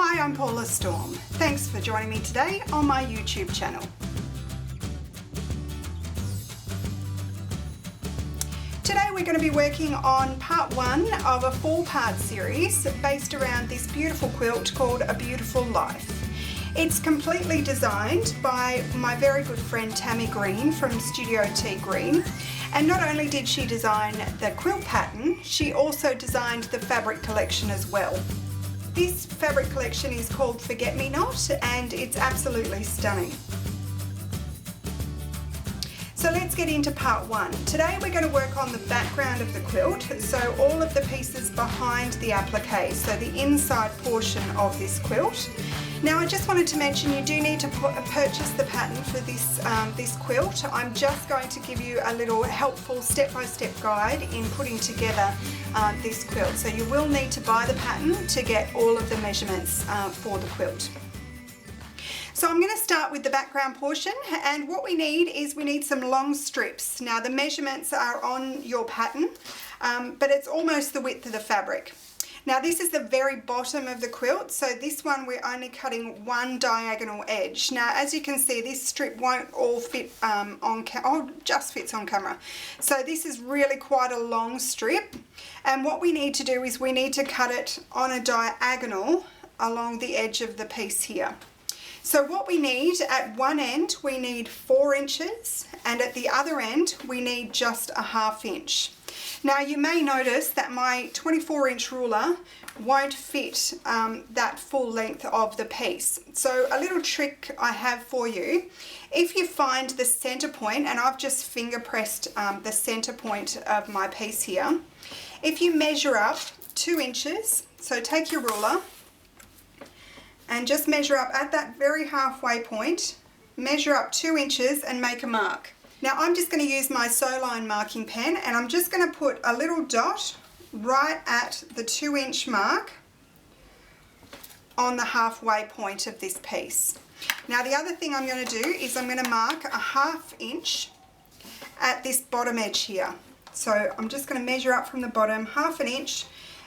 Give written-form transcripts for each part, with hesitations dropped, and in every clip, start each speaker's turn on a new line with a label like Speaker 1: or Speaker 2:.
Speaker 1: Hi, I'm Paula Storm. Thanks for joining me today on my YouTube channel. Today we're going to be working on part one of a 4-part series based around this beautiful quilt called A Beautiful Life. It's completely designed by my very good friend Tammie Green from Studio T Green, and not only did she design the quilt pattern, she also designed the fabric collection as well. This fabric collection is called Forget Me Not and it's absolutely stunning. So let's get into part one. Today we're going to work on the background of the quilt, so all of the pieces behind the applique, so the inside portion of this quilt. Now I just wanted to mention you do need to purchase the pattern for this quilt. I'm just going to give you a little helpful step-by-step guide in putting together this quilt. So you will need to buy the pattern to get all of the measurements for the quilt. So I'm going to start with the background portion, and what we need is we need some long strips. Now the measurements are on your pattern, but it's almost the width of the fabric. Now this is the very bottom of the quilt, so this one we're only cutting one diagonal edge. Now as you can see, this strip won't all fit just fits on camera. So this is really quite a long strip, and what we need to do is we need to cut it on a diagonal along the edge of the piece here. So what we need at one end, we need 4 inches, and at the other end we need just a 1/2 inch. Now you may notice that my 24-inch ruler won't fit that full length of the piece. So a little trick I have for you, if you find the center point, and I've just finger pressed the center point of my piece here, if you measure up 2 inches, so take your ruler and just measure up at that very halfway point, measure up 2 inches and make a mark. Now I'm just going to use my Sewline marking pen, and I'm just going to put a little dot right at the 2-inch mark on the halfway point of this piece. Now the other thing I'm going to do is I'm going to mark a 1/2 inch at this bottom edge here. So I'm just going to measure up from the bottom 1/2 inch,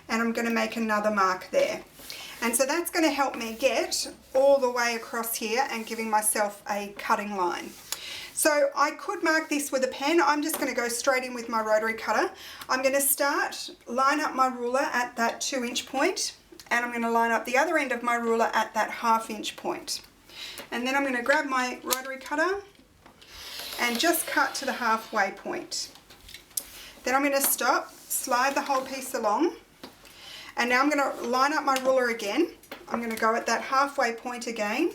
Speaker 1: and I'm going to make another mark there. And so that's going to help me get all the way across here and giving myself a cutting line. So I could mark this with a pen. I'm just going to go straight in with my rotary cutter. I'm going to line up my ruler at that 2-inch point, and I'm going to line up the other end of my ruler at that 1/2 inch point. And then I'm going to grab my rotary cutter and just cut to the halfway point. Then I'm going to stop, slide the whole piece along. And now I'm going to line up my ruler again. I'm going to go at that halfway point again,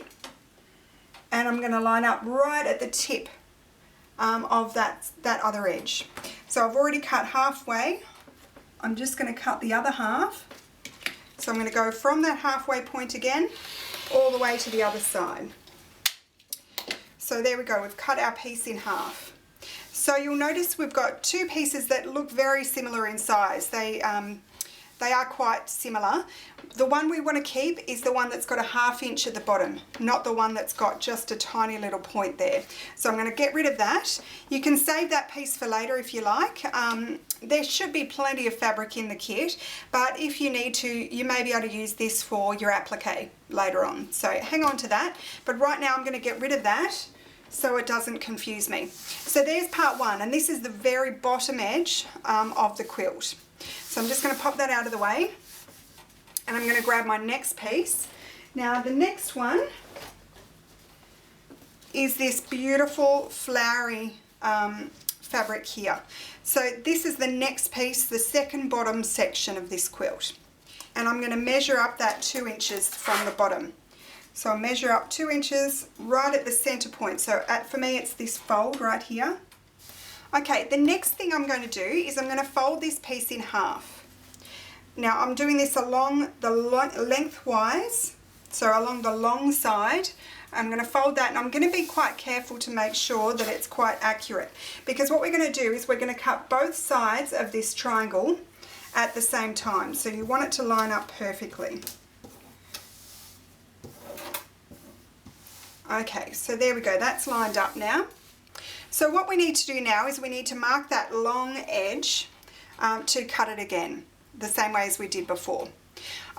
Speaker 1: and I'm going to line up right at the tip of that other edge. So I've already cut halfway. I'm just going to cut the other half. So I'm going to go from that halfway point again all the way to the other side. So there we go, we've cut our piece in half. So you'll notice we've got 2 pieces that look very similar in size. They are quite similar. The one we want to keep is the one that's got a 1/2 inch at the bottom, not the one that's got just a tiny little point there. So I'm going to get rid of that. You can save that piece for later if you like. There should be plenty of fabric in the kit, but if you need to, you may be able to use this for your applique later on. So hang on to that. But right now I'm going to get rid of that so it doesn't confuse me. So there's part one, and this is the very bottom edge of the quilt. So I'm just going to pop that out of the way, and I'm going to grab my next piece. Now the next one is this beautiful flowery fabric here. So this is the next piece, the second bottom section of this quilt. And I'm going to measure up that 2 inches from the bottom. So I'll measure up 2 inches right at the center point. So for me it's this fold right here. Okay, the next thing I'm going to do is I'm going to fold this piece in half. Now I'm doing this along the lengthwise, so along the long side. I'm going to fold that, and I'm going to be quite careful to make sure that it's quite accurate, because what we're going to do is we're going to cut both sides of this triangle at the same time. So you want it to line up perfectly. Okay, so there we go, that's lined up now. So what we need to do now is we need to mark that long edge to cut it again, the same way as we did before.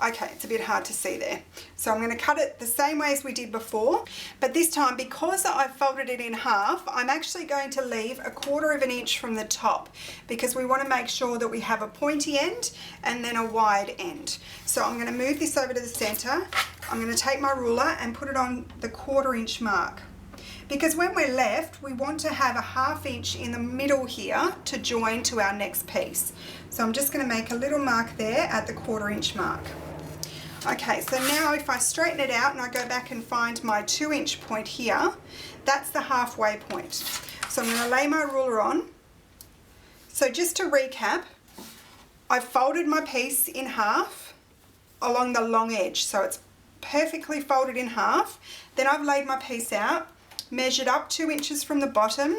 Speaker 1: Okay, it's a bit hard to see there. So I'm going to cut it the same way as we did before, but this time, because I've folded it in half, I'm actually going to leave 1/4 of an inch from the top, because we want to make sure that we have a pointy end and then a wide end. So I'm going to move this over to the center. I'm going to take my ruler and put it on the 1/4 inch mark. Because when we're left, we want to have a 1/2 inch in the middle here to join to our next piece. So I'm just going to make a little mark there at the 1/4 inch mark. Okay, so now if I straighten it out and I go back and find my 2 inch point here, that's the halfway point. So I'm going to lay my ruler on. So just to recap, I've folded my piece in half along the long edge, so it's perfectly folded in half. Then I've laid my piece out, measured up 2 inches from the bottom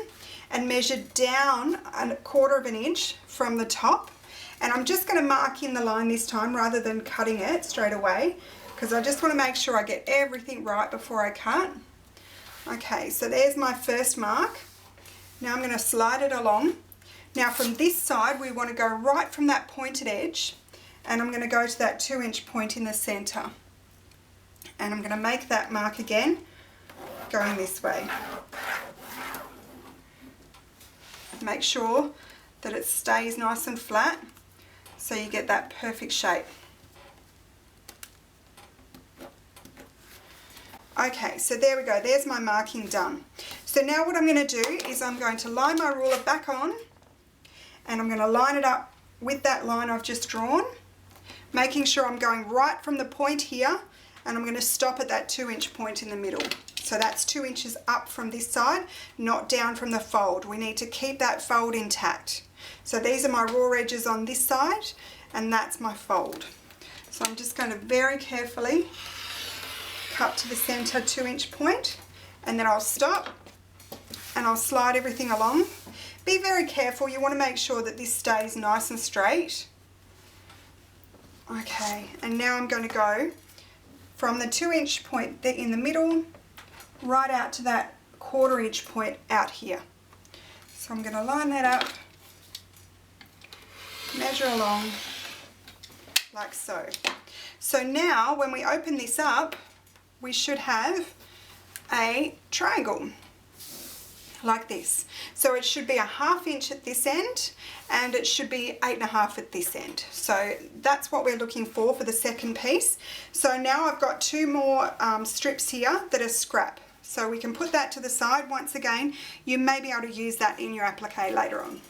Speaker 1: and measured down 1/4 of an inch from the top. And I'm just going to mark in the line this time rather than cutting it straight away, because I just want to make sure I get everything right before I cut. Okay, so there's my first mark. Now I'm going to slide it along. Now from this side we want to go right from that pointed edge, and I'm going to go to that 2 inch point in the center. And I'm going to make that mark again, going this way. Make sure that it stays nice and flat, so you get that perfect shape. Okay, so there we go, there's my marking done. So now what I'm going to do is I'm going to line my ruler back on, and I'm going to line it up with that line I've just drawn, making sure I'm going right from the point here, and I'm going to stop at that 2 inch point in the middle. So that's 2 inches up from this side, not down from the fold. We need to keep that fold intact. So these are my raw edges on this side, and that's my fold. So I'm just going to very carefully cut to the center 2 inch point, and then I'll stop and I'll slide everything along. Be very careful, you want to make sure that this stays nice and straight. Okay, and now I'm going to go from the 2 inch point there in the middle right out to that 1/4 inch point out here. So I'm going to line that up, measure along like so. So now when we open this up, we should have a triangle like this. So it should be a 1/2 inch at this end, and it should be 8.5 at this end. So that's what we're looking for the second piece. So now I've got 2 more strips here that are scrap. So we can put that to the side. Once again, you may be able to use that in your applique later on.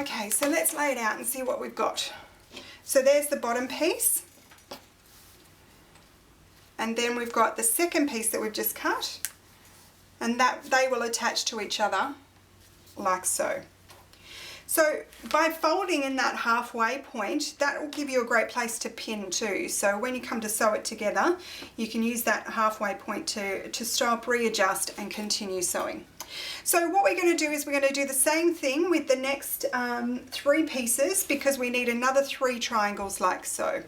Speaker 1: Okay, so let's lay it out and see what we've got. So there's the bottom piece. And then we've got the second piece that we've just cut, and that they will attach to each other like so. So by folding in that halfway point, that will give you a great place to pin too. So when you come to sew it together, you can use that halfway point to stop, readjust and continue sewing. So what we're going to do is we're going to do the same thing with the next 3 pieces, because we need another 3 triangles like so.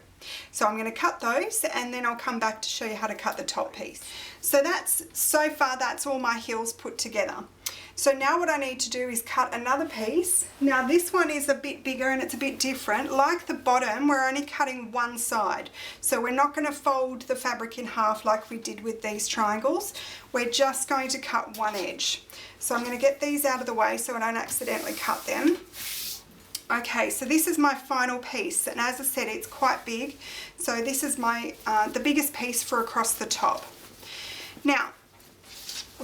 Speaker 1: So I'm going to cut those, and then I'll come back to show you how to cut the top piece. So that's all my heels put together. So now what I need to do is cut another piece. Now this one is a bit bigger and it's a bit different. Like the bottom, we're only cutting one side. So we're not going to fold the fabric in half like we did with these triangles. We're just going to cut one edge. So I'm going to get these out of the way so I don't accidentally cut them. Okay, so this is my final piece, and as I said, it's quite big. So this is my the biggest piece for across the top. Now,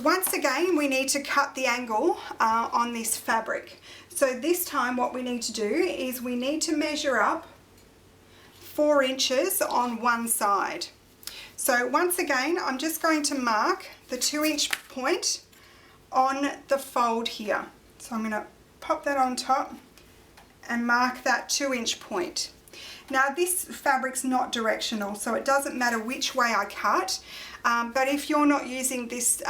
Speaker 1: once again, we need to cut the angle on this fabric. So this time what we need to do is we need to measure up 4 inches on one side. So once again, I'm just going to mark the 2 inch point on the fold here. So I'm going to pop that on top and mark that 2 inch point. Now this fabric's not directional, so it doesn't matter which way I cut, but if you're not using this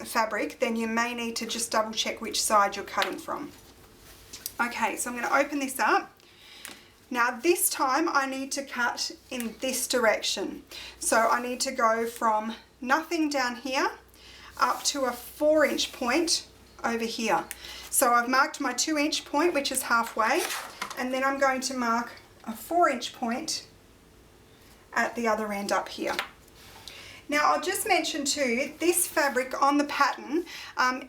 Speaker 1: fabric, then you may need to just double check which side you're cutting from. Okay, so I'm going to open this up. Now this time I need to cut in this direction. So I need to go from nothing down here up to a 4 inch point over here. So I've marked my 2 inch point, which is halfway, and then I'm going to mark a 4-inch point at the other end up here. Now I'll just mention too, this fabric on the pattern,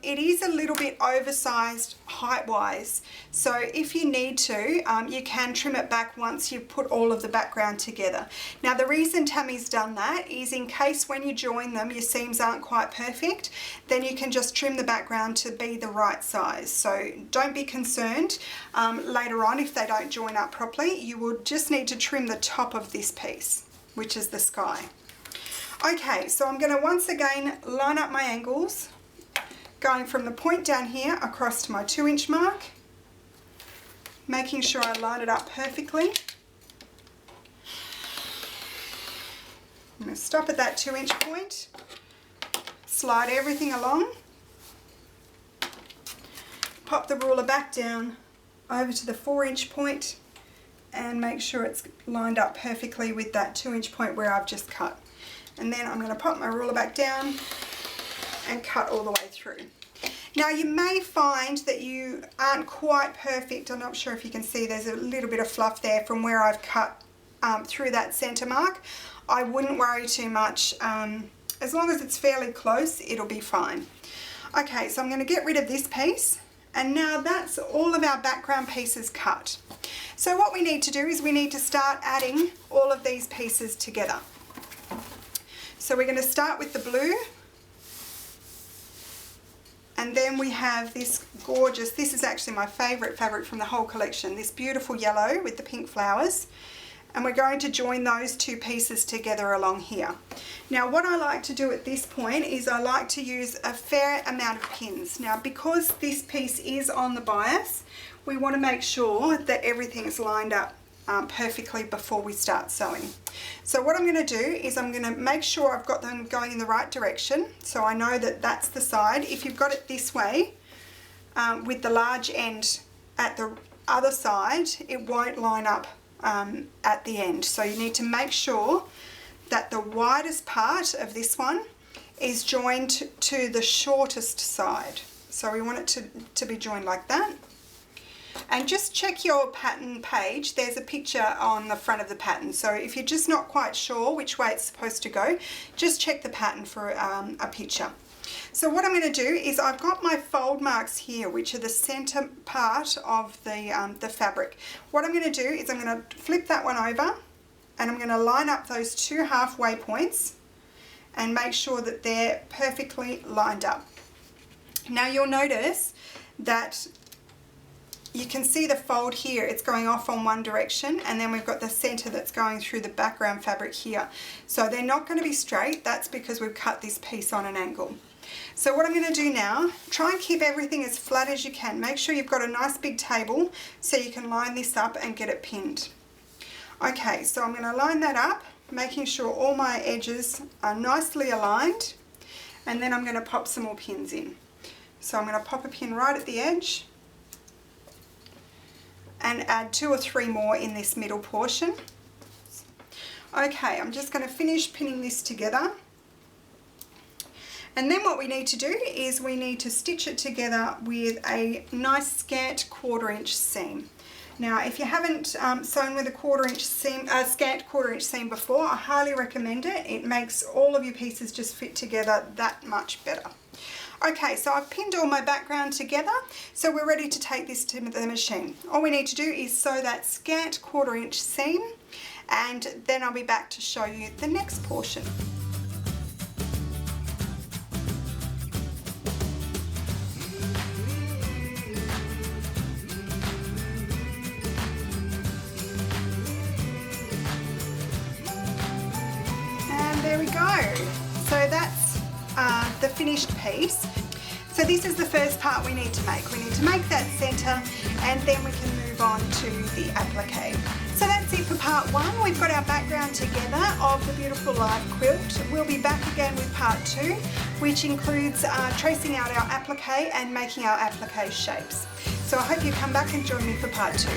Speaker 1: it is a little bit oversized height-wise. So if you need to, you can trim it back once you've put all of the background together. Now the reason Tammie's done that is in case when you join them, your seams aren't quite perfect, then you can just trim the background to be the right size. So don't be concerned later on if they don't join up properly. You will just need to trim the top of this piece, which is the sky. Okay, so I'm going to once again line up my angles, going from the point down here across to my 2-inch mark, making sure I line it up perfectly. I'm going to stop at that 2-inch point, slide everything along, pop the ruler back down over to the 4-inch point and make sure it's lined up perfectly with that 2-inch point where I've just cut. And then I'm going to pop my ruler back down and cut all the way through. Now you may find that you aren't quite perfect. I'm not sure if you can see there's a little bit of fluff there from where I've cut through that center mark. I wouldn't worry too much. As long as it's fairly close, it'll be fine. Okay, so I'm going to get rid of this piece. And now that's all of our background pieces cut. So what we need to do is we need to start adding all of these pieces together. So we're going to start with the blue, and then we have this gorgeous, this is actually my favourite fabric from the whole collection, this beautiful yellow with the pink flowers, and we're going to join those two pieces together along here. Now what I like to do at this point is I like to use a fair amount of pins. Now because this piece is on the bias, we want to make sure that everything's lined up perfectly before we start sewing. So what I'm going to do is I'm going to make sure I've got them going in the right direction, so I know that that's the side. If you've got it this way with the large end at the other side, it won't line up at the end. So you need to make sure that the widest part of this one is joined to the shortest side. So we want it to be joined like that. And just check your pattern page. There's a picture on the front of the pattern. So if you're just not quite sure which way it's supposed to go, just check the pattern for a picture. So what I'm going to do is I've got my fold marks here, which are the center part of the fabric. What I'm going to do is I'm going to flip that one over and I'm going to line up those two halfway points and make sure that they're perfectly lined up. Now you'll notice that you can see the fold here, it's going off on one direction, and then we've got the center that's going through the background fabric here. So they're not going to be straight, that's because we've cut this piece on an angle. So what I'm going to do now, try and keep everything as flat as you can. Make sure you've got a nice big table so you can line this up and get it pinned. Okay, so I'm going to line that up, making sure all my edges are nicely aligned, and then I'm going to pop some more pins in. So I'm going to pop a pin right at the edge and add 2 or 3 more in this middle portion. Okay, I'm just going to finish pinning this together. And then what we need to do is we need to stitch it together with a nice scant 1/4 inch seam. Now if you haven't sewn with a 1/4 inch seam, scant 1/4 inch seam before, I highly recommend it. It makes all of your pieces just fit together that much better. Okay, so I've pinned all my background together, so we're ready to take this to the machine. All we need to do is sew that scant 1/4 inch seam, and then I'll be back to show you the next portion. And there we go. So that's the finished piece. So this is the first part we need to make. We need to make that center, and then we can move on to the applique. So that's it for part 1. We've got our background together of the Beautiful Life Quilt. We'll be back again with part 2, which includes tracing out our applique and making our applique shapes. So I hope you come back and join me for part 2.